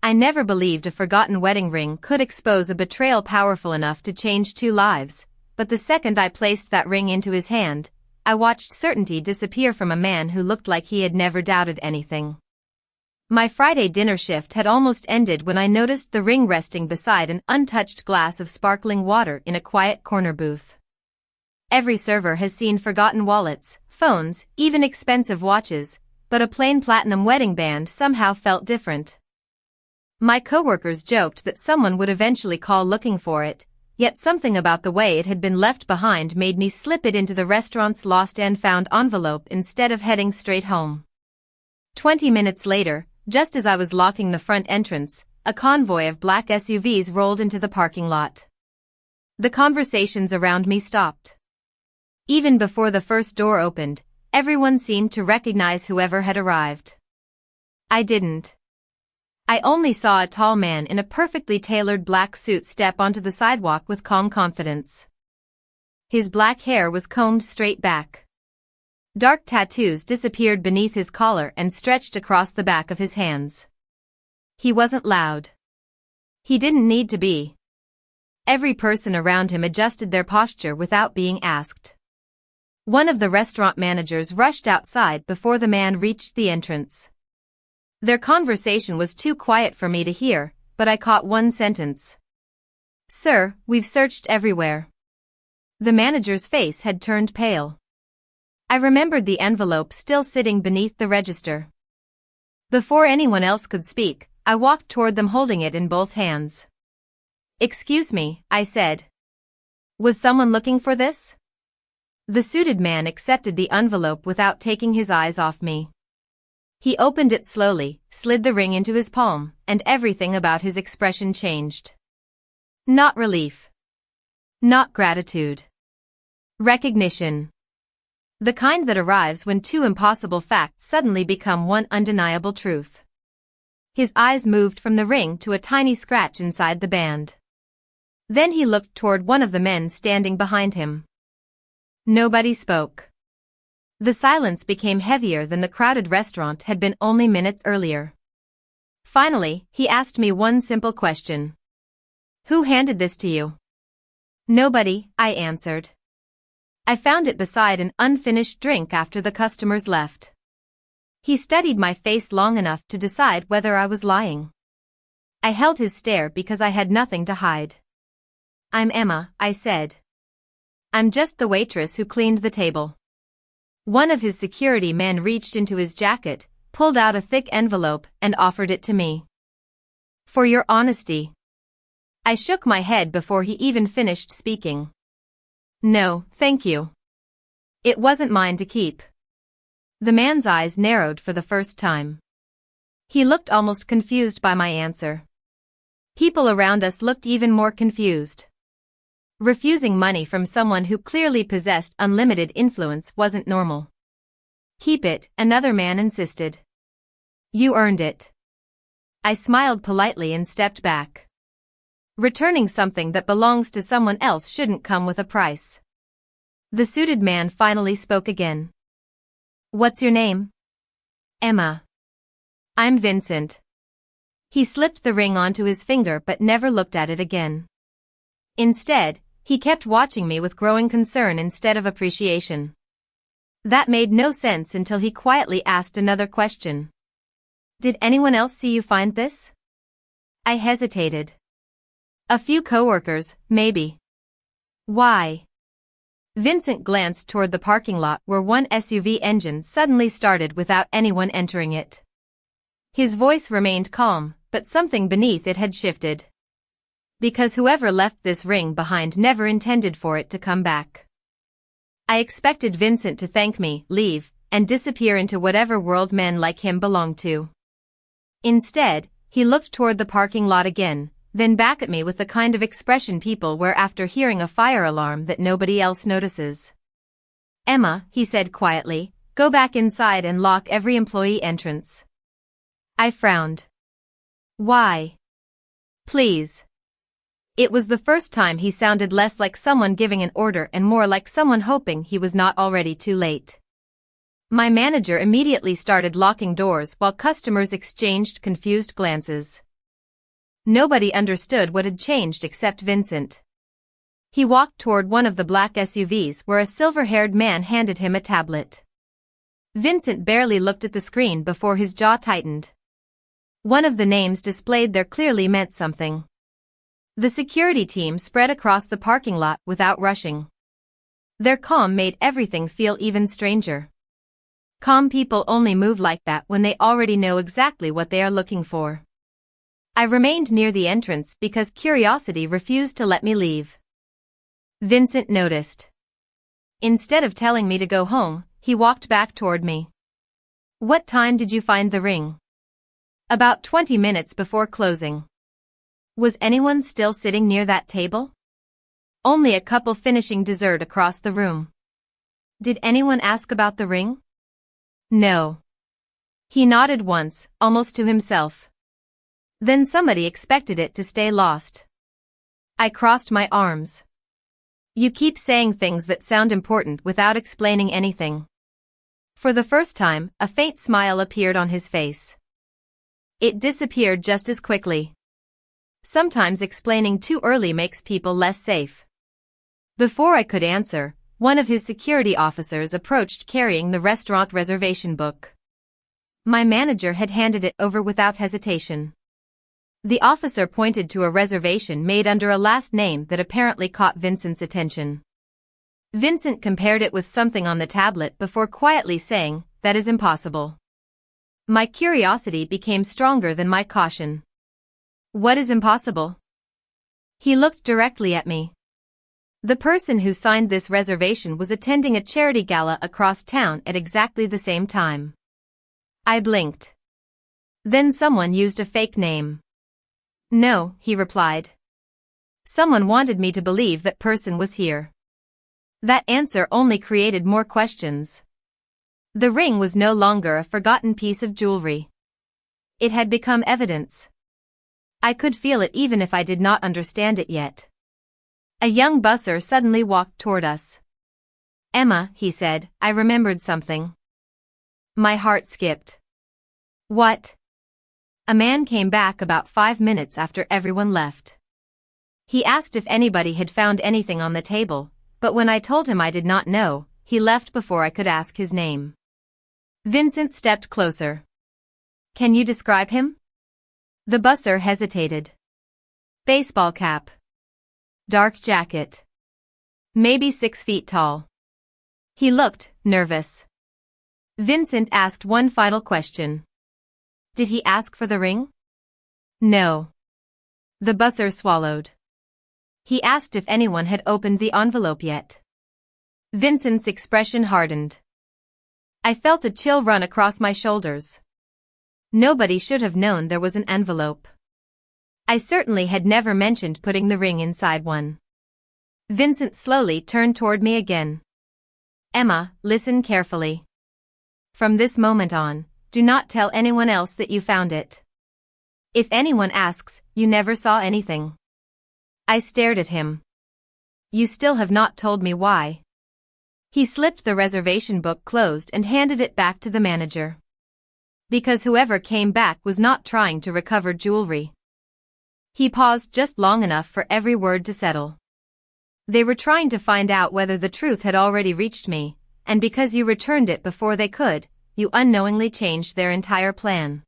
I never believed a forgotten wedding ring could expose a betrayal powerful enough to change two lives, but the second I placed that ring into his hand, I watched certainty disappear from a man who looked like he had never doubted anything. My Friday dinner shift had almost ended when I noticed the ring resting beside an untouched glass of sparkling water in a quiet corner booth. Every server has seen forgotten wallets, phones, even expensive watches, but a plain platinum wedding band somehow felt different. My coworkers joked that someone would eventually call looking for it, yet something about the way it had been left behind made me slip it into the restaurant's lost and found envelope instead of heading straight home. 20 minutes later, just as I was locking the front entrance, a convoy of black SUVs rolled into the parking lot. The conversations around me stopped. Even before the first door opened, everyone seemed to recognize whoever had arrived. I didn't. I only saw a tall man in a perfectly tailored black suit step onto the sidewalk with calm confidence. His black hair was combed straight back. Dark tattoos disappeared beneath his collar and stretched across the back of his hands. He wasn't loud. He didn't need to be. Every person around him adjusted their posture without being asked. One of the restaurant managers rushed outside before the man reached the entrance. Their conversation was too quiet for me to hear, but I caught one sentence. "Sir, we've searched everywhere." The manager's face had turned pale. I remembered the envelope still sitting beneath the register. Before anyone else could speak, I walked toward them holding it in both hands. "Excuse me," I said. "Was someone looking for this?" The suited man accepted the envelope without taking his eyes off me. He opened it slowly, slid the ring into his palm, and everything about his expression changed. Not relief. Not gratitude. Recognition. The kind that arrives when two impossible facts suddenly become one undeniable truth. His eyes moved from the ring to a tiny scratch inside the band. Then he looked toward one of the men standing behind him. Nobody spoke. The silence became heavier than the crowded restaurant had been only minutes earlier. Finally, he asked me one simple question. "Who handed this to you?" "Nobody," I answered. "I found it beside an unfinished drink after the customers left." He studied my face long enough to decide whether I was lying. I held his stare because I had nothing to hide. "I'm Emma," I said. "I'm just the waitress who cleaned the table." One of his security men reached into his jacket, pulled out a thick envelope, and offered it to me. "For your honesty." I shook my head before he even finished speaking. "No, thank you. It wasn't mine to keep." The man's eyes narrowed for the first time. He looked almost confused by my answer. People around us looked even more confused. Refusing money from someone who clearly possessed unlimited influence wasn't normal. "Keep it," another man insisted. "You earned it." I smiled politely and stepped back. Returning something that belongs to someone else shouldn't come with a price. The suited man finally spoke again. "What's your name?" "Emma." "I'm Vincent." He slipped the ring onto his finger but never looked at it again. Instead, he kept watching me with growing concern instead of appreciation. That made no sense until he quietly asked another question. "Did anyone else see you find this?" I hesitated. "A few coworkers, maybe." "Why?" Vincent glanced toward the parking lot where one SUV engine suddenly started without anyone entering it. His voice remained calm, but something beneath it had shifted. "Because whoever left this ring behind never intended for it to come back." I expected Vincent to thank me, leave, and disappear into whatever world men like him belonged to. Instead, he looked toward the parking lot again, then back at me with the kind of expression people wear after hearing a fire alarm that nobody else notices. "Emma," he said quietly, "go back inside and lock every employee entrance." I frowned. "Why?" "Please." It was the first time he sounded less like someone giving an order and more like someone hoping he was not already too late. My manager immediately started locking doors while customers exchanged confused glances. Nobody understood what had changed except Vincent. He walked toward one of the black SUVs where a silver-haired man handed him a tablet. Vincent barely looked at the screen before his jaw tightened. One of the names displayed there clearly meant something. The security team spread across the parking lot without rushing. Their calm made everything feel even stranger. Calm people only move like that when they already know exactly what they are looking for. I remained near the entrance because curiosity refused to let me leave. Vincent noticed. Instead of telling me to go home, he walked back toward me. What time did you find the ring? About 20 minutes before closing. Was anyone still sitting near that table? Only a couple finishing dessert across the room. Did anyone ask about the ring? No. He nodded once, almost to himself. Then somebody expected it to stay lost. I crossed my arms. You keep saying things that sound important without explaining anything. For the first time, a faint smile appeared on his face. It disappeared just as quickly. Sometimes explaining too early makes people less safe. Before I could answer, one of his security officers approached carrying the restaurant reservation book. My manager had handed it over without hesitation. The officer pointed to a reservation made under a last name that apparently caught Vincent's attention. Vincent compared it with something on the tablet before quietly saying, "That is impossible." My curiosity became stronger than my caution. What is impossible? He looked directly at me. The person who signed this reservation was attending a charity gala across town at exactly the same time. I blinked. Then someone used a fake name. No, he replied. Someone wanted me to believe that person was here. That answer only created more questions. The ring was no longer a forgotten piece of jewelry. It had become evidence. I could feel it even if I did not understand it yet. A young busser suddenly walked toward us. Emma, he said, I remembered something. My heart skipped. What? A man came back about 5 minutes after everyone left. He asked if anybody had found anything on the table, but when I told him I did not know, he left before I could ask his name. Vincent stepped closer. Can you describe him? The busser hesitated. Baseball cap. Dark jacket. Maybe 6 feet tall. He looked nervous. Vincent asked one final question. Did he ask for the ring? No. The busser swallowed. He asked if anyone had opened the envelope yet. Vincent's expression hardened. I felt a chill run across my shoulders. Nobody should have known there was an envelope. I certainly had never mentioned putting the ring inside one. Vincent slowly turned toward me again. Emma, listen carefully. From this moment on, do not tell anyone else that you found it. If anyone asks, you never saw anything. I stared at him. You still have not told me why. He slipped the reservation book closed and handed it back to the manager. Because whoever came back was not trying to recover jewelry. He paused just long enough for every word to settle. They were trying to find out whether the truth had already reached me, and because you returned it before they could, you unknowingly changed their entire plan.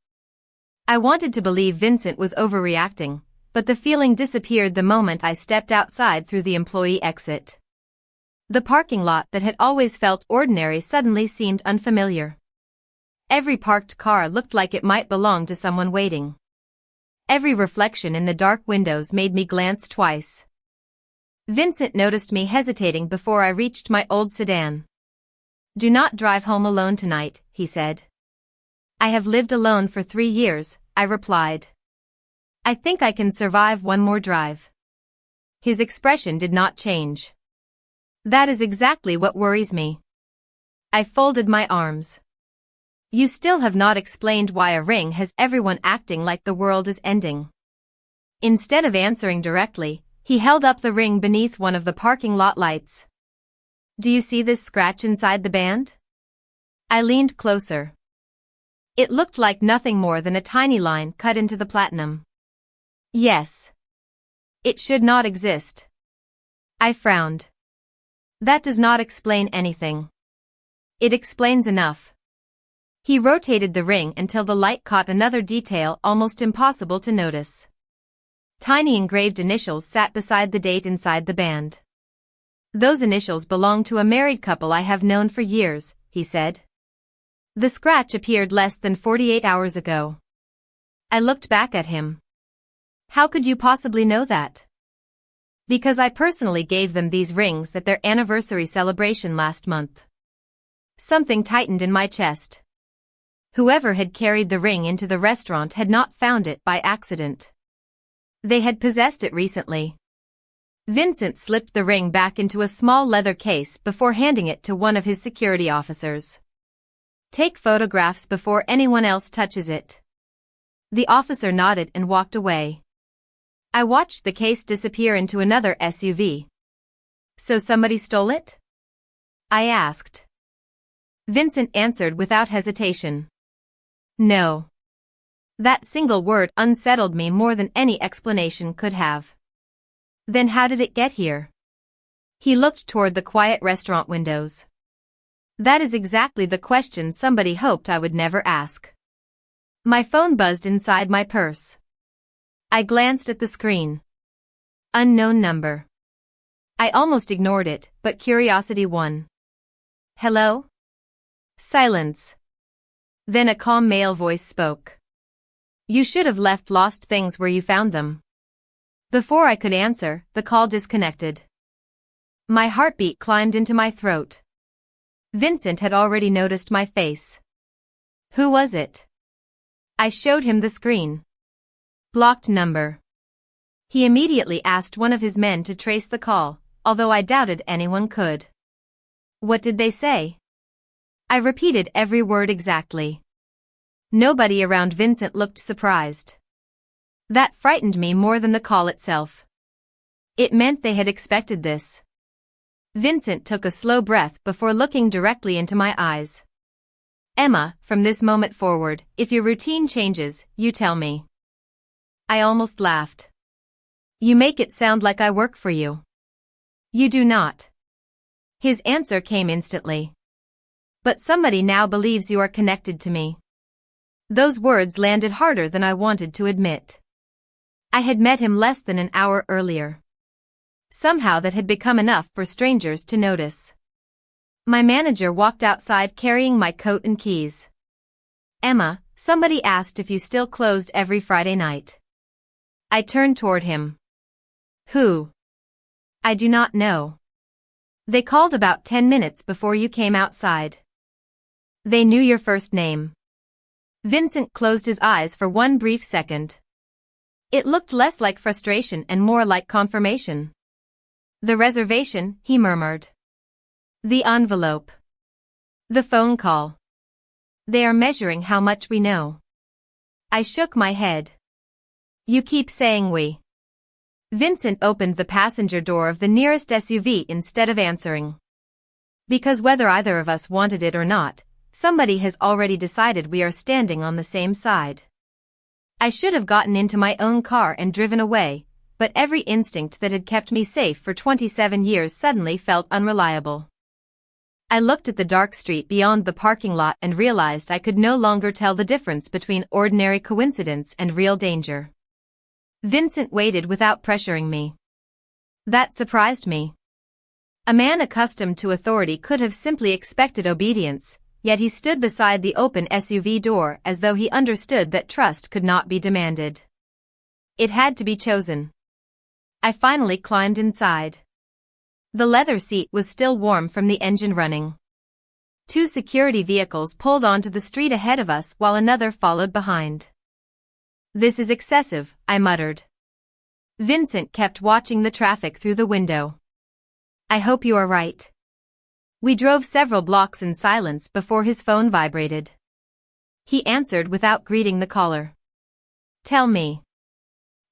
I wanted to believe Vincent was overreacting, but the feeling disappeared the moment I stepped outside through the employee exit. The parking lot that had always felt ordinary suddenly seemed unfamiliar. Every parked car looked like it might belong to someone waiting. Every reflection in the dark windows made me glance twice. Vincent noticed me hesitating before I reached my old sedan. Do not drive home alone tonight, he said. I have lived alone for 3 years, I replied. I think I can survive one more drive. His expression did not change. That is exactly what worries me. I folded my arms. You still have not explained why a ring has everyone acting like the world is ending. Instead of answering directly, he held up the ring beneath one of the parking lot lights. Do you see this scratch inside the band? I leaned closer. It looked like nothing more than a tiny line cut into the platinum. Yes. It should not exist. I frowned. That does not explain anything. It explains enough. He rotated the ring until the light caught another detail almost impossible to notice. Tiny engraved initials sat beside the date inside the band. Those initials belong to a married couple I have known for years, he said. The scratch appeared less than 48 hours ago. I looked back at him. How could you possibly know that? Because I personally gave them these rings at their anniversary celebration last month. Something tightened in my chest. Whoever had carried the ring into the restaurant had not found it by accident. They had possessed it recently. Vincent slipped the ring back into a small leather case before handing it to one of his security officers. Take photographs before anyone else touches it. The officer nodded and walked away. I watched the case disappear into another SUV. So somebody stole it? I asked. Vincent answered without hesitation. No. That single word unsettled me more than any explanation could have. Then how did it get here? He looked toward the quiet restaurant windows. That is exactly the question somebody hoped I would never ask. My phone buzzed inside my purse. I glanced at the screen. Unknown number. I almost ignored it, but curiosity won. Hello? Silence. Then a calm male voice spoke. You should have left lost things where you found them. Before I could answer, the call disconnected. My heartbeat climbed into my throat. Vincent had already noticed my face. Who was it? I showed him the screen. Blocked number. He immediately asked one of his men to trace the call, although I doubted anyone could. What did they say? I repeated every word exactly. Nobody around Vincent looked surprised. That frightened me more than the call itself. It meant they had expected this. Vincent took a slow breath before looking directly into my eyes. Emma, from this moment forward, if your routine changes, you tell me. I almost laughed. You make it sound like I work for you. You do not. His answer came instantly. But somebody now believes you are connected to me. Those words landed harder than I wanted to admit. I had met him less than an hour earlier. Somehow that had become enough for strangers to notice. My manager walked outside carrying my coat and keys. Emma, somebody asked if you still closed every Friday night. I turned toward him. Who? I do not know. They called about 10 minutes before you came outside. They knew your first name. Vincent closed his eyes for one brief second. It looked less like frustration and more like confirmation. The reservation, he murmured. The envelope. The phone call. They are measuring how much we know. I shook my head. You keep saying we. Vincent opened the passenger door of the nearest SUV instead of answering. Because whether either of us wanted it or not, somebody has already decided we are standing on the same side. I should have gotten into my own car and driven away, but every instinct that had kept me safe for 27 years suddenly felt unreliable. I looked at the dark street beyond the parking lot and realized I could no longer tell the difference between ordinary coincidence and real danger. Vincent waited without pressuring me. That surprised me. A man accustomed to authority could have simply expected obedience, yet he stood beside the open SUV door as though he understood that trust could not be demanded. It had to be chosen. I finally climbed inside. The leather seat was still warm from the engine running. 2 security vehicles pulled onto the street ahead of us while another followed behind. This is excessive, I muttered. Vincent kept watching the traffic through the window. I hope you are right. We drove several blocks in silence before his phone vibrated. He answered without greeting the caller. Tell me.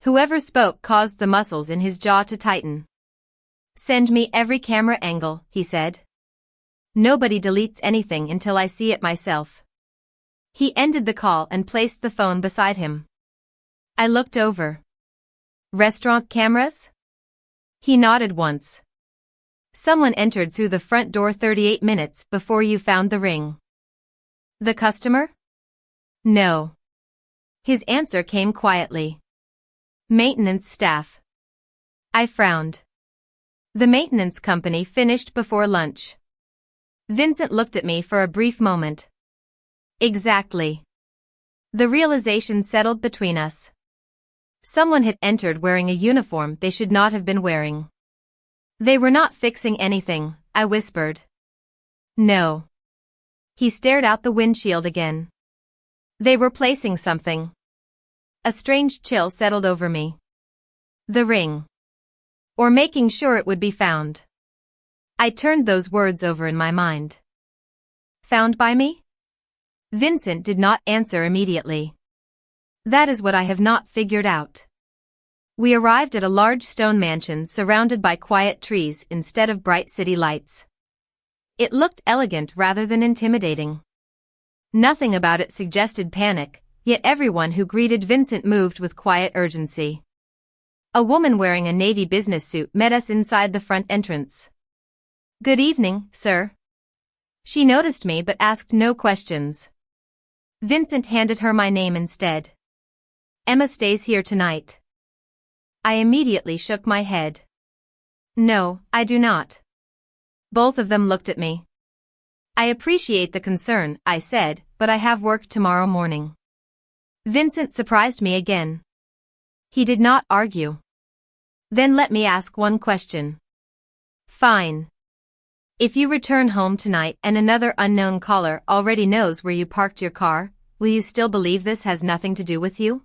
Whoever spoke caused the muscles in his jaw to tighten. Send me every camera angle, he said. Nobody deletes anything until I see it myself. He ended the call and placed the phone beside him. I looked over. Restaurant cameras? He nodded once. Someone entered through the front door 38 minutes before you found the ring. The customer? No. His answer came quietly. Maintenance staff. I frowned. The maintenance company finished before lunch. Vincent looked at me for a brief moment. Exactly. The realization settled between us. Someone had entered wearing a uniform they should not have been wearing. They were not fixing anything, I whispered. No. He stared out the windshield again. They were placing something. A strange chill settled over me. The ring. Or making sure it would be found. I turned those words over in my mind. Found by me? Vincent did not answer immediately. That is what I have not figured out. We arrived at a large stone mansion surrounded by quiet trees instead of bright city lights. It looked elegant rather than intimidating. Nothing about it suggested panic, yet everyone who greeted Vincent moved with quiet urgency. A woman wearing a navy business suit met us inside the front entrance. Good evening, sir. She noticed me but asked no questions. Vincent handed her my name instead. Emma stays here tonight. I immediately shook my head. No, I do not. Both of them looked at me. I appreciate the concern, I said, but I have work tomorrow morning. Vincent surprised me again. He did not argue. Then let me ask one question. Fine. If you return home tonight and another unknown caller already knows where you parked your car, will you still believe this has nothing to do with you?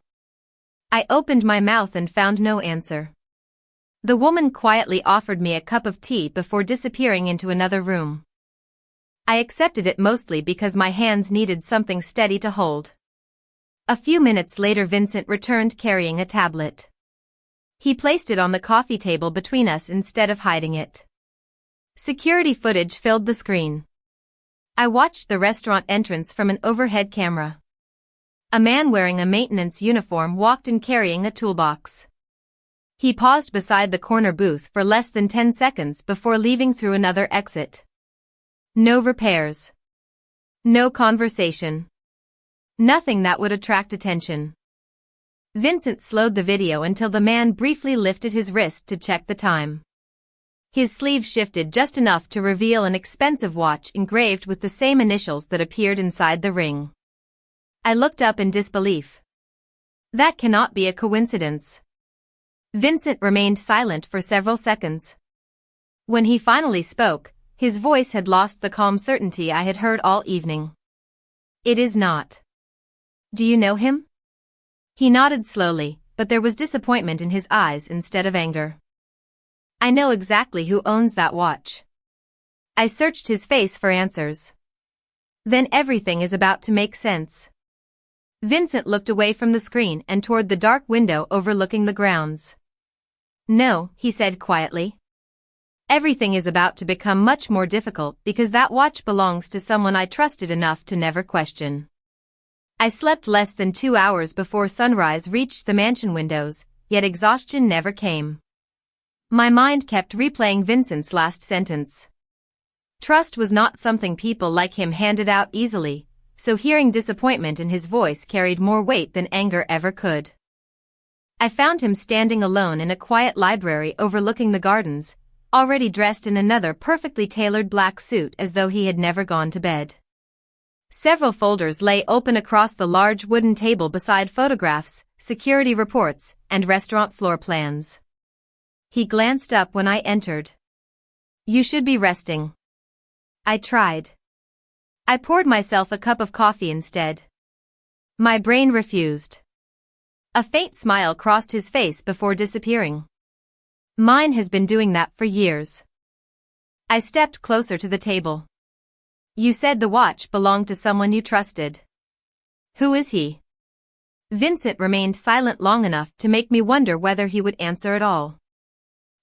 I opened my mouth and found no answer. The woman quietly offered me a cup of tea before disappearing into another room. I accepted it mostly because my hands needed something steady to hold. A few minutes later Vincent returned carrying a tablet. He placed it on the coffee table between us instead of hiding it. Security footage filled the screen. I watched the restaurant entrance from an overhead camera. A man wearing a maintenance uniform walked in carrying a toolbox. He paused beside the corner booth for less than 10 seconds before leaving through another exit. No repairs. No conversation. Nothing that would attract attention. Vincent slowed the video until the man briefly lifted his wrist to check the time. His sleeve shifted just enough to reveal an expensive watch engraved with the same initials that appeared inside the ring. I looked up in disbelief. That cannot be a coincidence. Vincent remained silent for several seconds. When he finally spoke, his voice had lost the calm certainty I had heard all evening. It is not. Do you know him? He nodded slowly, but there was disappointment in his eyes instead of anger. I know exactly who owns that watch. I searched his face for answers. Then everything is about to make sense. Vincent looked away from the screen and toward the dark window overlooking the grounds. No, he said quietly. Everything is about to become much more difficult because that watch belongs to someone I trusted enough to never question. I slept less than 2 hours before sunrise reached the mansion windows, yet exhaustion never came. My mind kept replaying Vincent's last sentence. Trust was not something people like him handed out easily, so hearing disappointment in his voice carried more weight than anger ever could. I found him standing alone in a quiet library overlooking the gardens, already dressed in another perfectly tailored black suit as though he had never gone to bed. Several folders lay open across the large wooden table beside photographs, security reports, and restaurant floor plans. He glanced up when I entered. You should be resting. I tried. I poured myself a cup of coffee instead. My brain refused. A faint smile crossed his face before disappearing. Mine has been doing that for years. I stepped closer to the table. You said the watch belonged to someone you trusted. Who is he? Vincent remained silent long enough to make me wonder whether he would answer at all.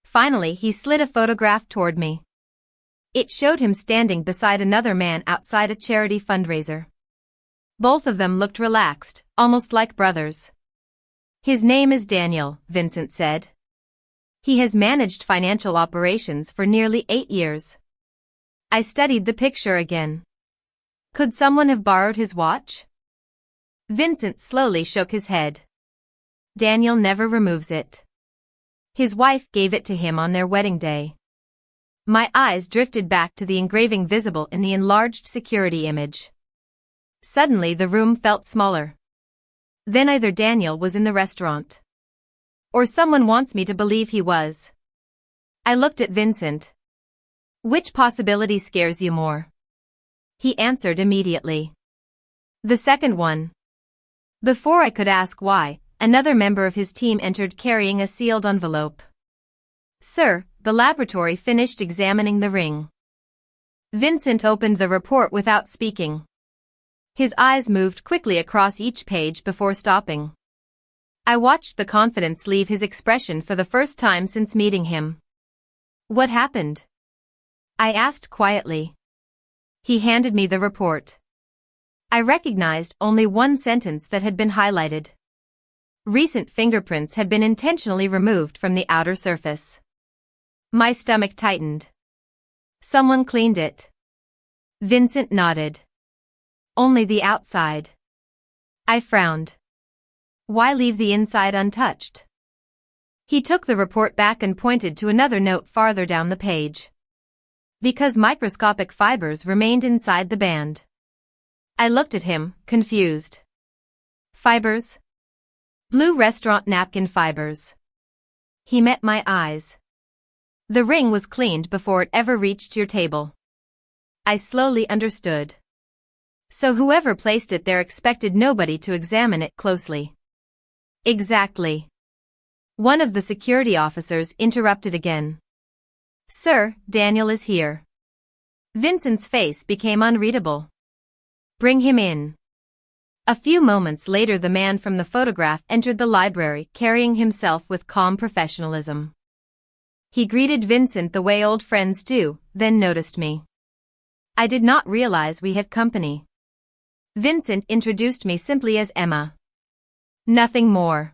Finally, he slid a photograph toward me. It showed him standing beside another man outside a charity fundraiser. Both of them looked relaxed, almost like brothers. His name is Daniel, Vincent said. He has managed financial operations for nearly 8 years. I studied the picture again. Could someone have borrowed his watch? Vincent slowly shook his head. Daniel never removes it. His wife gave it to him on their wedding day. My eyes drifted back to the engraving visible in the enlarged security image. Suddenly the room felt smaller. Then either Daniel was in the restaurant, or someone wants me to believe he was. I looked at Vincent. Which possibility scares you more? He answered immediately. The second one. Before I could ask why, another member of his team entered carrying a sealed envelope. Sir, the laboratory finished examining the ring. Vincent opened the report without speaking. His eyes moved quickly across each page before stopping. I watched the confidence leave his expression for the first time since meeting him. What happened? I asked quietly. He handed me the report. I recognized only one sentence that had been highlighted. Recent fingerprints had been intentionally removed from the outer surface. My stomach tightened. Someone cleaned it. Vincent nodded. Only the outside. I frowned. Why leave the inside untouched? He took the report back and pointed to another note farther down the page. Because microscopic fibers remained inside the band. I looked at him, confused. Fibers? Blue restaurant napkin fibers. He met my eyes. The ring was cleaned before it ever reached your table. I slowly understood. So whoever placed it there expected nobody to examine it closely. Exactly. One of the security officers interrupted again. Sir, Daniel is here. Vincent's face became unreadable. Bring him in. A few moments later the man from the photograph entered the library carrying himself with calm professionalism. He greeted Vincent the way old friends do, then noticed me. I did not realize we had company. Vincent introduced me simply as Emma. Nothing more.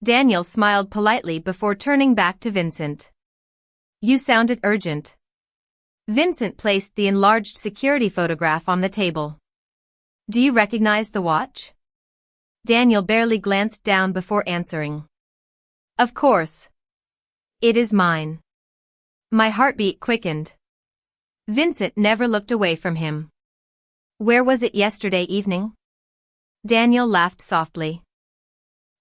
Daniel smiled politely before turning back to Vincent. You sounded urgent. Vincent placed the enlarged security photograph on the table. Do you recognize the watch? Daniel barely glanced down before answering. Of course. It is mine. My heartbeat quickened. Vincent never looked away from him. Where was it yesterday evening? Daniel laughed softly.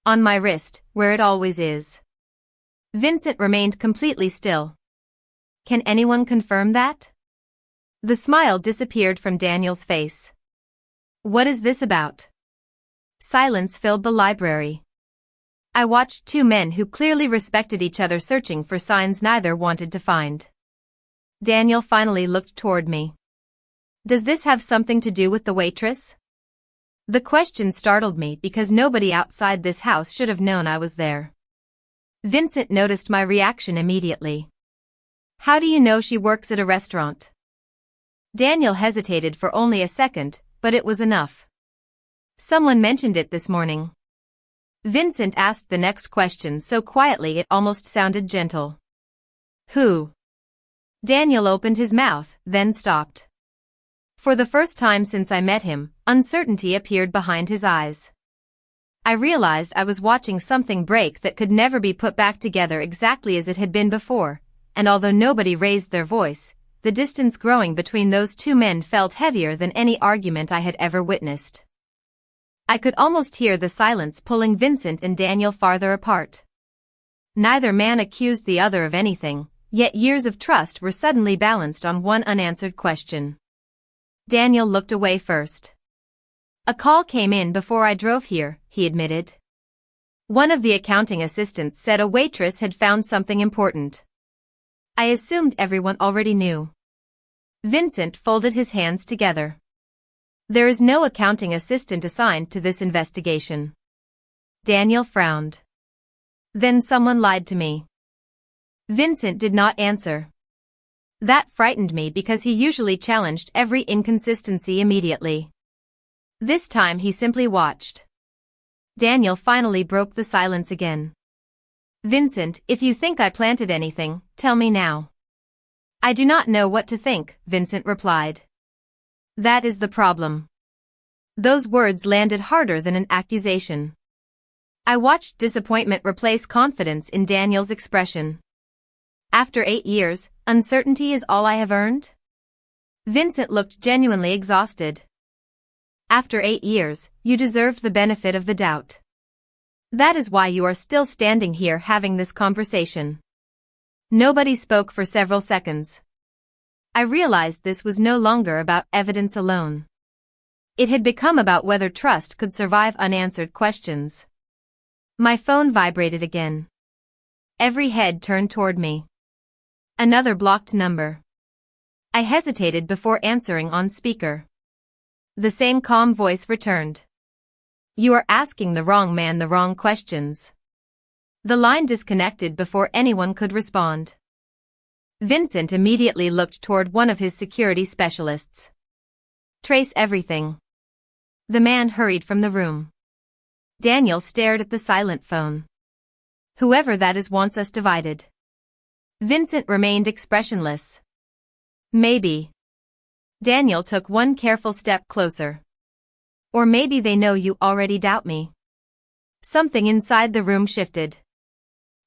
On my wrist, where it always is. Vincent remained completely still. Can anyone confirm that? The smile disappeared from Daniel's face. What is this about? Silence filled the library. I watched two men who clearly respected each other searching for signs neither wanted to find. Daniel finally looked toward me. Does this have something to do with the waitress? The question startled me because nobody outside this house should have known I was there. Vincent noticed my reaction immediately. How do you know she works at a restaurant? Daniel hesitated for only a second, but it was enough. Someone mentioned it this morning. Vincent asked the next question so quietly it almost sounded gentle. Who? Daniel opened his mouth, then stopped. For the first time since I met him, uncertainty appeared behind his eyes. I realized I was watching something break that could never be put back together exactly as it had been before, and although nobody raised their voice, the distance growing between those two men felt heavier than any argument I had ever witnessed. I could almost hear the silence pulling Vincent and Daniel farther apart. Neither man accused the other of anything, yet years of trust were suddenly balanced on one unanswered question. Daniel looked away first. A call came in before I drove here, he admitted. One of the accounting assistants said a waitress had found something important. I assumed everyone already knew. Vincent folded his hands together. There is no accounting assistant assigned to this investigation. Daniel frowned. Then someone lied to me. Vincent did not answer. That frightened me because he usually challenged every inconsistency immediately. This time he simply watched. Daniel finally broke the silence again. Vincent, if you think I planted anything, tell me now. I do not know what to think, Vincent replied. That is the problem. Those words landed harder than an accusation. I watched disappointment replace confidence in Daniel's expression. After 8 years, uncertainty is all I have earned? Vincent looked genuinely exhausted. After 8 years, you deserved the benefit of the doubt. That is why you are still standing here having this conversation. Nobody spoke for several seconds. I realized this was no longer about evidence alone. It had become about whether trust could survive unanswered questions. My phone vibrated again. Every head turned toward me. Another blocked number. I hesitated before answering on speaker. The same calm voice returned. You are asking the wrong man the wrong questions. The line disconnected before anyone could respond. Vincent immediately looked toward one of his security specialists. Trace everything. The man hurried from the room. Daniel stared at the silent phone. Whoever that is wants us divided. Vincent remained expressionless. Maybe. Daniel took one careful step closer. Or maybe they know you already doubt me. Something inside the room shifted.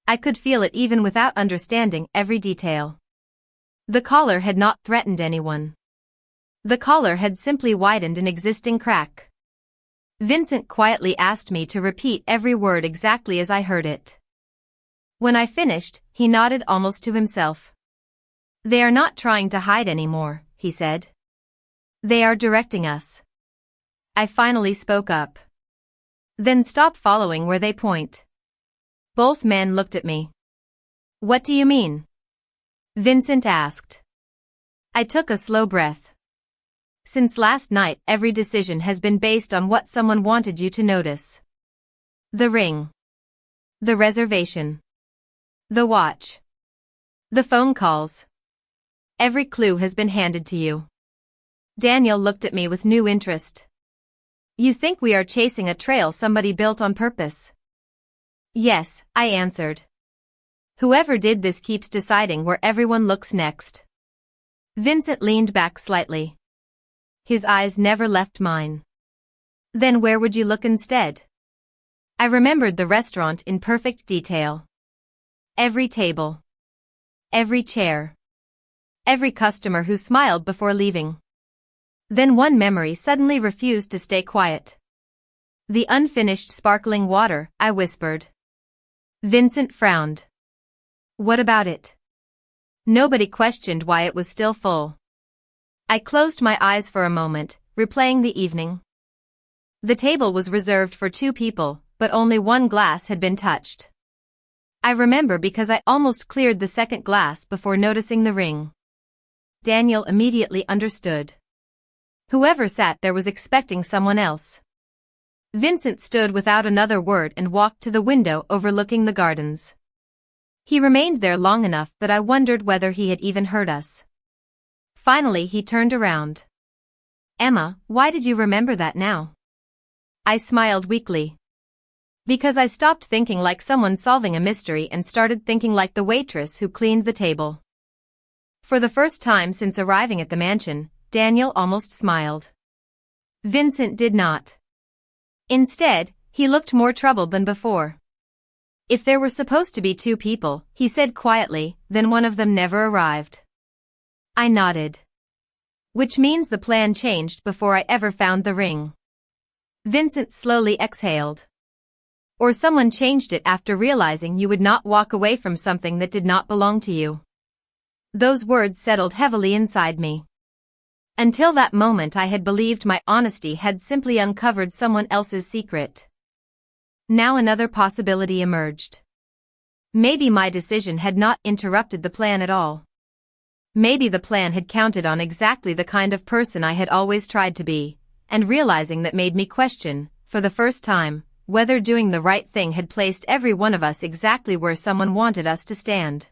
I could feel it even without understanding every detail. The collar had not threatened anyone. The collar had simply widened an existing crack. Vincent quietly asked me to repeat every word exactly as I heard it. When I finished, he nodded almost to himself. They are not trying to hide anymore, he said. They are directing us. I finally spoke up. Then stop following where they point. Both men looked at me. What do you mean? Vincent asked. I took a slow breath. Since last night, every decision has been based on what someone wanted you to notice. The ring. The reservation. The watch. The phone calls. Every clue has been handed to you. Daniel looked at me with new interest. You think we are chasing a trail somebody built on purpose? Yes, I answered. Whoever did this keeps deciding where everyone looks next. Vincent leaned back slightly. His eyes never left mine. Then where would you look instead? I remembered the restaurant in perfect detail. Every table. Every chair. Every customer who smiled before leaving. Then one memory suddenly refused to stay quiet. The unfinished sparkling water, I whispered. Vincent frowned. What about it? Nobody questioned why it was still full. I closed my eyes for a moment, replaying the evening. The table was reserved for 2 people, but only one glass had been touched. I remember because I almost cleared the second glass before noticing the ring. Daniel immediately understood. Whoever sat there was expecting someone else. Vincent stood without another word and walked to the window overlooking the gardens. He remained there long enough that I wondered whether he had even heard us. Finally he turned around. Emma, why did you remember that now? I smiled weakly. Because I stopped thinking like someone solving a mystery and started thinking like the waitress who cleaned the table. For the first time since arriving at the mansion, Daniel almost smiled. Vincent did not. Instead, he looked more troubled than before. If there were supposed to be 2 people, he said quietly, then one of them never arrived. I nodded. Which means the plan changed before I ever found the ring. Vincent slowly exhaled. Or someone changed it after realizing you would not walk away from something that did not belong to you. Those words settled heavily inside me. Until that moment I had believed my honesty had simply uncovered someone else's secret. Now another possibility emerged. Maybe my decision had not interrupted the plan at all. Maybe the plan had counted on exactly the kind of person I had always tried to be, and realizing that made me question, for the first time, whether doing the right thing had placed every one of us exactly where someone wanted us to stand.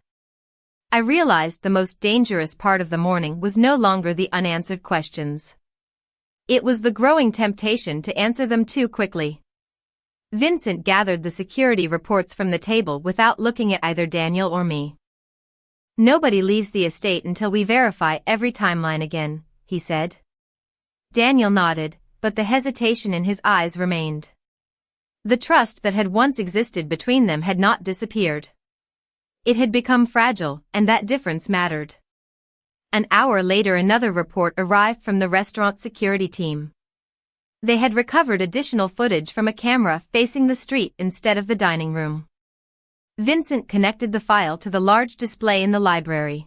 I realized the most dangerous part of the morning was no longer the unanswered questions. It was the growing temptation to answer them too quickly. Vincent gathered the security reports from the table without looking at either Daniel or me. Nobody leaves the estate until we verify every timeline again, he said. Daniel nodded, but the hesitation in his eyes remained. The trust that had once existed between them had not disappeared. It had become fragile, and that difference mattered. An hour later another report arrived from the restaurant security team. They had recovered additional footage from a camera facing the street instead of the dining room. Vincent connected the file to the large display in the library.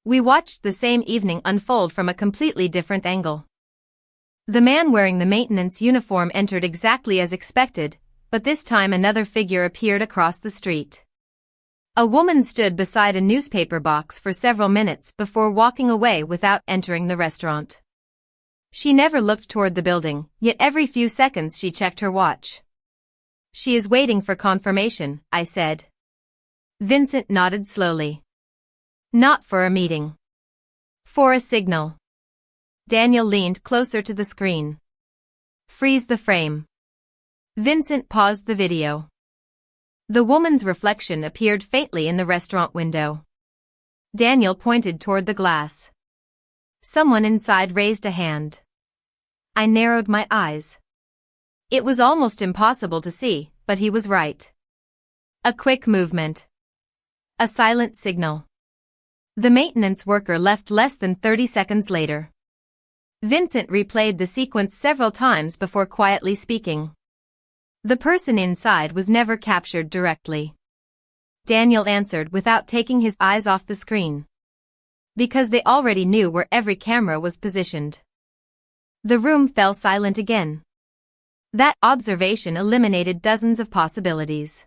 We watched the same evening unfold from a completely different angle. The man wearing the maintenance uniform entered exactly as expected, but this time another figure appeared across the street. A woman stood beside a newspaper box for several minutes before walking away without entering the restaurant. She never looked toward the building, yet every few seconds she checked her watch. She is waiting for confirmation, I said. Vincent nodded slowly. Not for a meeting. For a signal. Daniel leaned closer to the screen. Freeze the frame. Vincent paused the video. The woman's reflection appeared faintly in the restaurant window. Daniel pointed toward the glass. Someone inside raised a hand. I narrowed my eyes. It was almost impossible to see, but he was right. A quick movement. A silent signal. The maintenance worker left less than 30 seconds later. Vincent replayed the sequence several times before quietly speaking. The person inside was never captured directly. Daniel answered without taking his eyes off the screen. Because they already knew where every camera was positioned. The room fell silent again. That observation eliminated dozens of possibilities.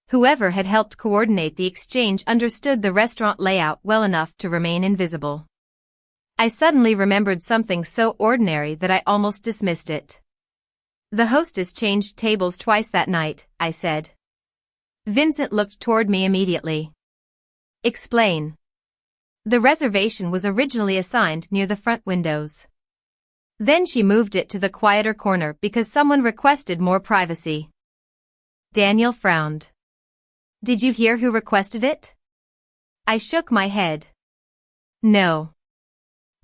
Whoever had helped coordinate the exchange understood the restaurant layout well enough to remain invisible. I suddenly remembered something so ordinary that I almost dismissed it. The hostess changed tables twice that night, I said. Vincent looked toward me immediately. Explain. The reservation was originally assigned near the front windows. Then she moved it to the quieter corner because someone requested more privacy. Daniel frowned. Did you hear who requested it? I shook my head. No.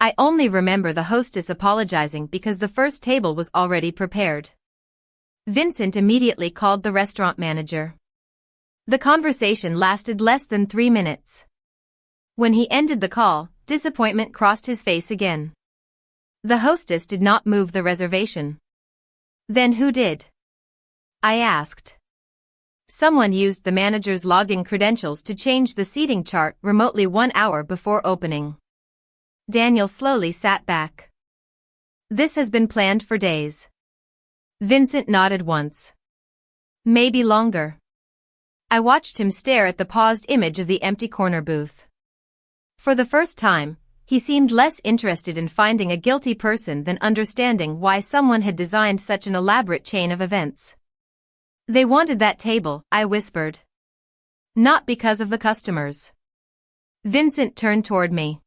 I only remember the hostess apologizing because the first table was already prepared. Vincent immediately called the restaurant manager. The conversation lasted less than 3 minutes. When he ended the call, disappointment crossed his face again. The hostess did not move the reservation. Then who did? I asked. Someone used the manager's login credentials to change the seating chart remotely 1 hour before opening. Daniel slowly sat back. This has been planned for days. Vincent nodded once. Maybe longer. I watched him stare at the paused image of the empty corner booth. For the first time, he seemed less interested in finding a guilty person than understanding why someone had designed such an elaborate chain of events. They wanted that table, I whispered. Not because of the customers. Vincent turned toward me.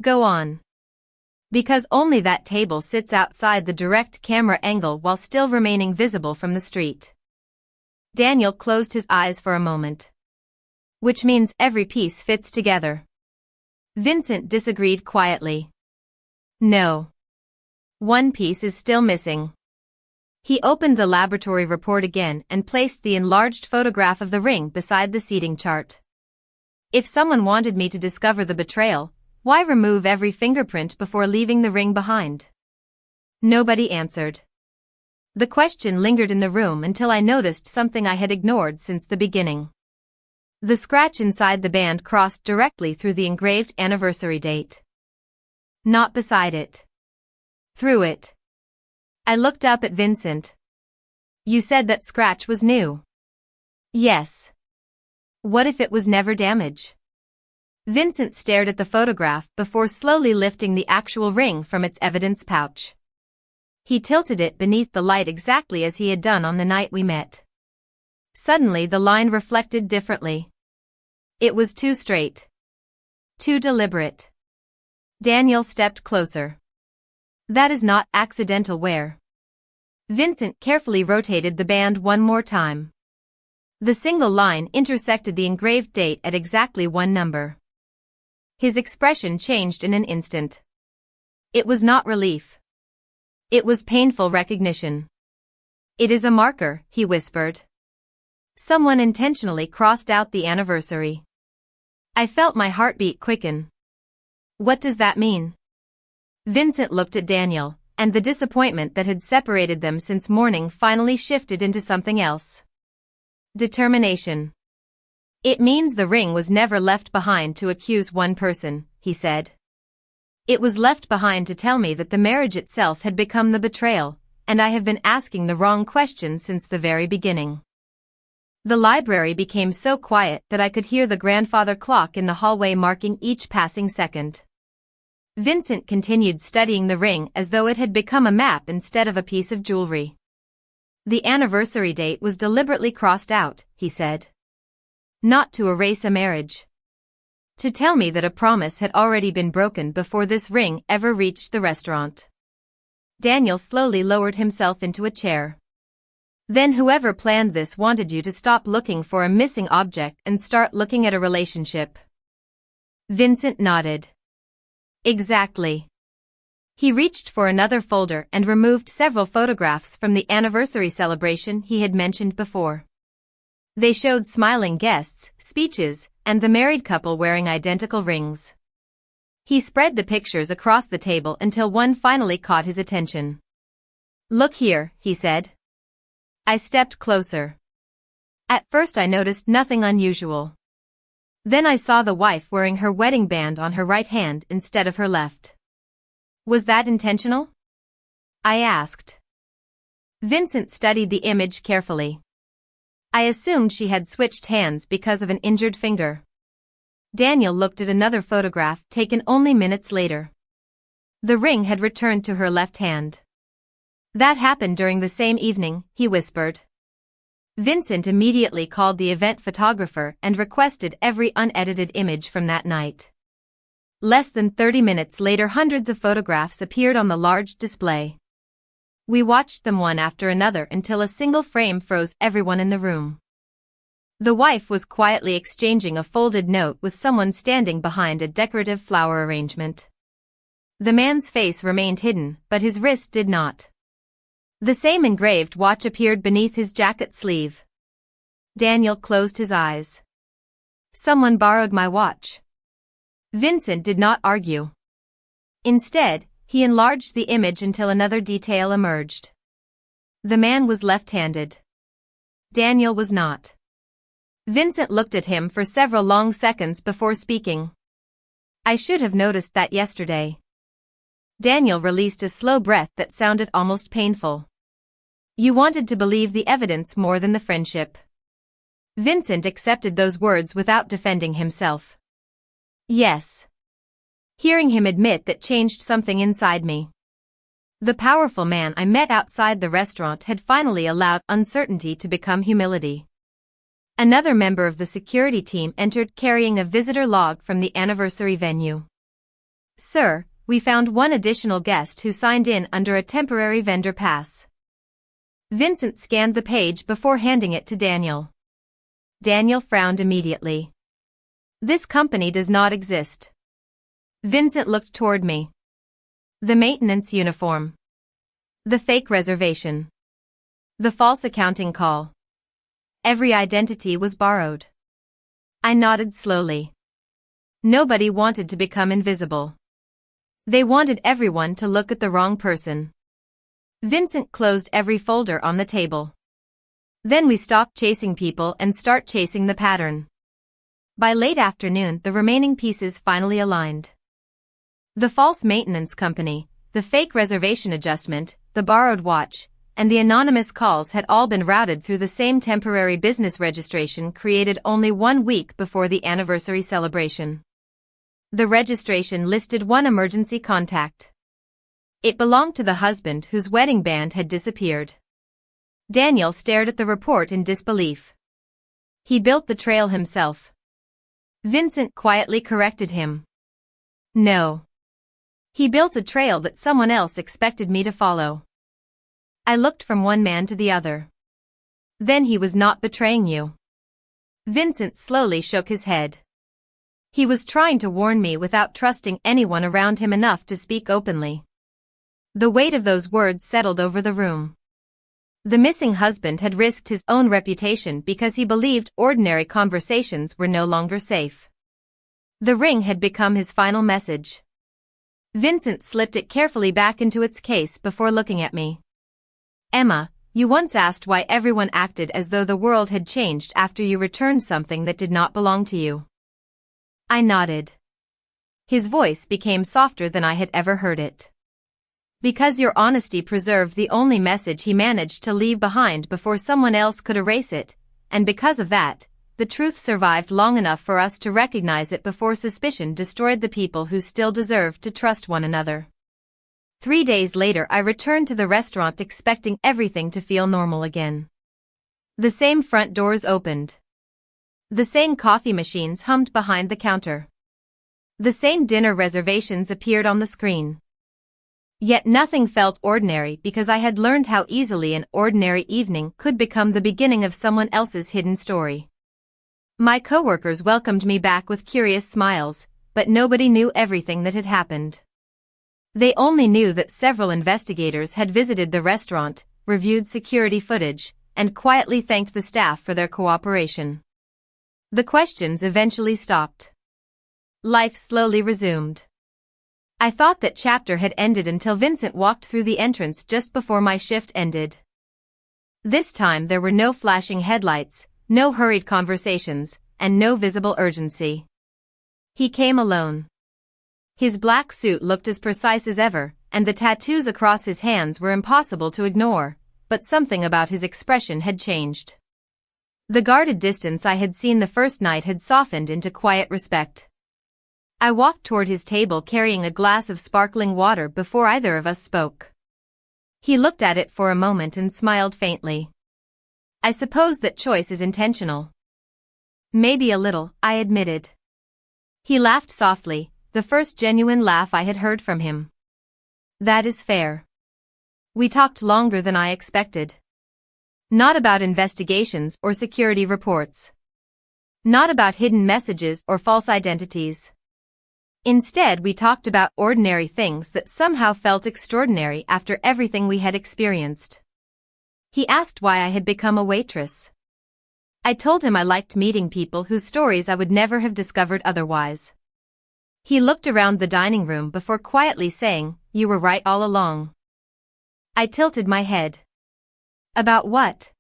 Go on. Because only that table sits outside the direct camera angle while still remaining visible from the street. Daniel closed his eyes for a moment. Which means every piece fits together. Vincent disagreed quietly. No. One piece is still missing. He opened the laboratory report again and placed the enlarged photograph of the ring beside the seating chart. If someone wanted me to discover the betrayal, why remove every fingerprint before leaving the ring behind? Nobody answered. The question lingered in the room until I noticed something I had ignored since the beginning. The scratch inside the band crossed directly through the engraved anniversary date. Not beside it. Through it. I looked up at Vincent. You said that scratch was new. Yes. What if it was never damage? Vincent stared at the photograph before slowly lifting the actual ring from its evidence pouch. He tilted it beneath the light exactly as he had done on the night we met. Suddenly the line reflected differently. It was too straight. Too deliberate. Daniel stepped closer. That is not accidental wear. Vincent carefully rotated the band one more time. The single line intersected the engraved date at exactly one number. His expression changed in an instant. It was not relief. It was painful recognition. "It is a marker," he whispered. "Someone intentionally crossed out the anniversary." I felt my heartbeat quicken. "What does that mean?" Vincent looked at Daniel, and the disappointment that had separated them since morning finally shifted into something else. Determination. "It means the ring was never left behind to accuse one person," he said. "It was left behind to tell me that the marriage itself had become the betrayal, and I have been asking the wrong question since the very beginning." The library became so quiet that I could hear the grandfather clock in the hallway marking each passing second. Vincent continued studying the ring as though it had become a map instead of a piece of jewelry. "The anniversary date was deliberately crossed out," he said. "Not to erase a marriage. To tell me that a promise had already been broken before this ring ever reached the restaurant." Daniel slowly lowered himself into a chair. "Then whoever planned this wanted you to stop looking for a missing object and start looking at a relationship." Vincent nodded. "Exactly." He reached for another folder and removed several photographs from the anniversary celebration he had mentioned before. They showed smiling guests, speeches, and the married couple wearing identical rings. He spread the pictures across the table until one finally caught his attention. "Look here," he said. I stepped closer. At first I noticed nothing unusual. Then I saw the wife wearing her wedding band on her right hand instead of her left. "Was that intentional?" I asked. Vincent studied the image carefully. "I assumed she had switched hands because of an injured finger." Daniel looked at another photograph taken only minutes later. The ring had returned to her left hand. "That happened during the same evening," he whispered. Vincent immediately called the event photographer and requested every unedited image from that night. Less than 30 minutes later, hundreds of photographs appeared on the large display. We watched them one after another until a single frame froze everyone in the room. The wife was quietly exchanging a folded note with someone standing behind a decorative flower arrangement. The man's face remained hidden, but his wrist did not. The same engraved watch appeared beneath his jacket sleeve. Daniel closed his eyes. "Someone borrowed my watch." Vincent did not argue. Instead, he enlarged the image until another detail emerged. The man was left-handed. Daniel was not. Vincent looked at him for several long seconds before speaking. "I should have noticed that yesterday." Daniel released a slow breath that sounded almost painful. "You wanted to believe the evidence more than the friendship." Vincent accepted those words without defending himself. "Yes." Hearing him admit that changed something inside me. The powerful man I met outside the restaurant had finally allowed uncertainty to become humility. Another member of the security team entered carrying a visitor log from the anniversary venue. "Sir, we found one additional guest who signed in under a temporary vendor pass." Vincent scanned the page before handing it to Daniel. Daniel frowned immediately. "This company does not exist." Vincent looked toward me. The maintenance uniform. The fake reservation. The false accounting call. Every identity was borrowed. I nodded slowly. Nobody wanted to become invisible. They wanted everyone to look at the wrong person. Vincent closed every folder on the table. "Then we stop chasing people and start chasing the pattern." By late afternoon, the remaining pieces finally aligned. The false maintenance company, the fake reservation adjustment, the borrowed watch, and the anonymous calls had all been routed through the same temporary business registration created only 1 week before the anniversary celebration. The registration listed one emergency contact. It belonged to the husband whose wedding band had disappeared. Daniel stared at the report in disbelief. "He built the trail himself." Vincent quietly corrected him. "No. He built a trail that someone else expected me to follow." I looked from one man to the other. Then he was not betraying you. Vincent slowly shook his head. He was trying to warn me without trusting anyone around him enough to speak openly. The weight of those words settled over the room. The missing husband had risked his own reputation because he believed ordinary conversations were no longer safe. The ring had become his final message. Vincent slipped it carefully back into its case before looking at me. Emma, you once asked why everyone acted as though the world had changed after you returned something that did not belong to you. I nodded. His voice became softer than I had ever heard it. Because your honesty preserved the only message he managed to leave behind before someone else could erase it, and because of that, the truth survived long enough for us to recognize it before suspicion destroyed the people who still deserved to trust one another. 3 days later I returned to the restaurant expecting everything to feel normal again. The same front doors opened. The same coffee machines hummed behind the counter. The same dinner reservations appeared on the screen. Yet nothing felt ordinary because I had learned how easily an ordinary evening could become the beginning of someone else's hidden story. My coworkers welcomed me back with curious smiles, but nobody knew everything that had happened. They only knew that several investigators had visited the restaurant, reviewed security footage, and quietly thanked the staff for their cooperation. The questions eventually stopped. Life slowly resumed. I thought that chapter had ended until Vincent walked through the entrance just before my shift ended. This time there were no flashing headlights, no hurried conversations, and no visible urgency. He came alone. His black suit looked as precise as ever, and the tattoos across his hands were impossible to ignore, but something about his expression had changed. The guarded distance I had seen the first night had softened into quiet respect. I walked toward his table carrying a glass of sparkling water before either of us spoke. He looked at it for a moment and smiled faintly. I suppose that choice is intentional. Maybe a little, I admitted. He laughed softly, the first genuine laugh I had heard from him. That is fair. We talked longer than I expected. Not about investigations or security reports. Not about hidden messages or false identities. Instead, we talked about ordinary things that somehow felt extraordinary after everything we had experienced. He asked why I had become a waitress. I told him I liked meeting people whose stories I would never have discovered otherwise. He looked around the dining room before quietly saying, "You were right all along." I tilted my head. About what?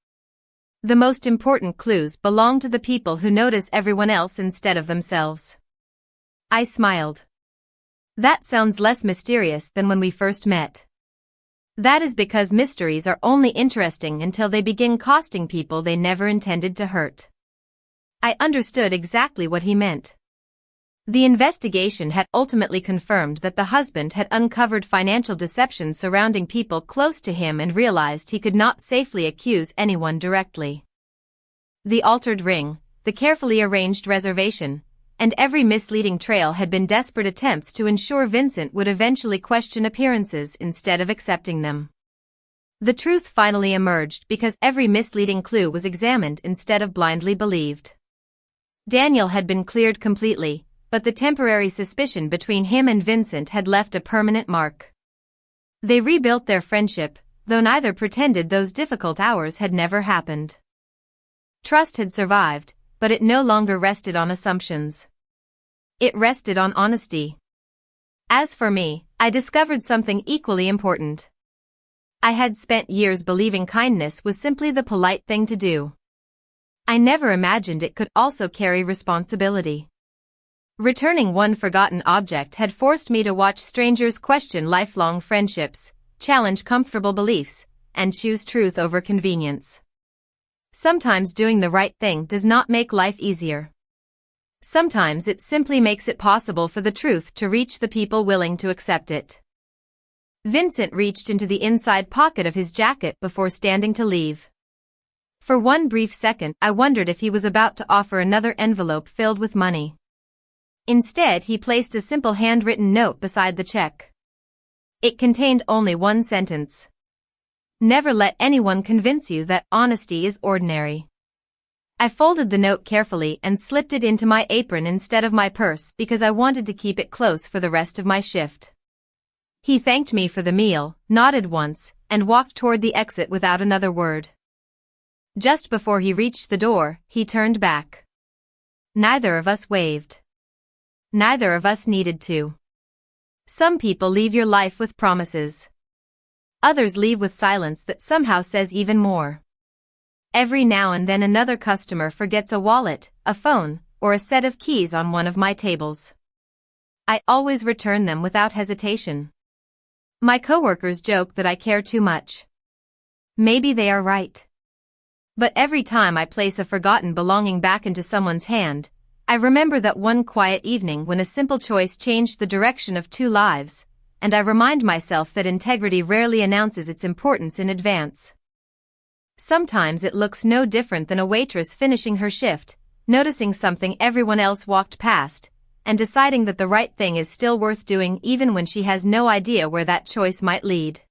The most important clues belong to the people who notice everyone else instead of themselves. I smiled. That sounds less mysterious than when we first met. That is because mysteries are only interesting until they begin costing people they never intended to hurt. I understood exactly what he meant. The investigation had ultimately confirmed that the husband had uncovered financial deception surrounding people close to him and realized he could not safely accuse anyone directly. The altered ring, the carefully arranged reservation, and every misleading trail had been desperate attempts to ensure Vincent would eventually question appearances instead of accepting them. The truth finally emerged because every misleading clue was examined instead of blindly believed. Daniel had been cleared completely, but the temporary suspicion between him and Vincent had left a permanent mark. They rebuilt their friendship, though neither pretended those difficult hours had never happened. Trust had survived, but it no longer rested on assumptions. It rested on honesty. As for me, I discovered something equally important. I had spent years believing kindness was simply the polite thing to do. I never imagined it could also carry responsibility. Returning one forgotten object had forced me to watch strangers question lifelong friendships, challenge comfortable beliefs, and choose truth over convenience. Sometimes doing the right thing does not make life easier. Sometimes it simply makes it possible for the truth to reach the people willing to accept it. Vincent reached into the inside pocket of his jacket before standing to leave. For one brief second, I wondered if he was about to offer another envelope filled with money. Instead, he placed a simple handwritten note beside the check. It contained only one sentence. Never let anyone convince you that honesty is ordinary. I folded the note carefully and slipped it into my apron instead of my purse because I wanted to keep it close for the rest of my shift. He thanked me for the meal, nodded once, and walked toward the exit without another word. Just before he reached the door, he turned back. Neither of us waved. Neither of us needed to. Some people leave your life with promises. Others leave with silence that somehow says even more. Every now and then another customer forgets a wallet, a phone, or a set of keys on one of my tables. I always return them without hesitation. My coworkers joke that I care too much. Maybe they are right. But every time I place a forgotten belonging back into someone's hand, I remember that one quiet evening when a simple choice changed the direction of 2 lives, and I remind myself that integrity rarely announces its importance in advance. Sometimes it looks no different than a waitress finishing her shift, noticing something everyone else walked past, and deciding that the right thing is still worth doing even when she has no idea where that choice might lead.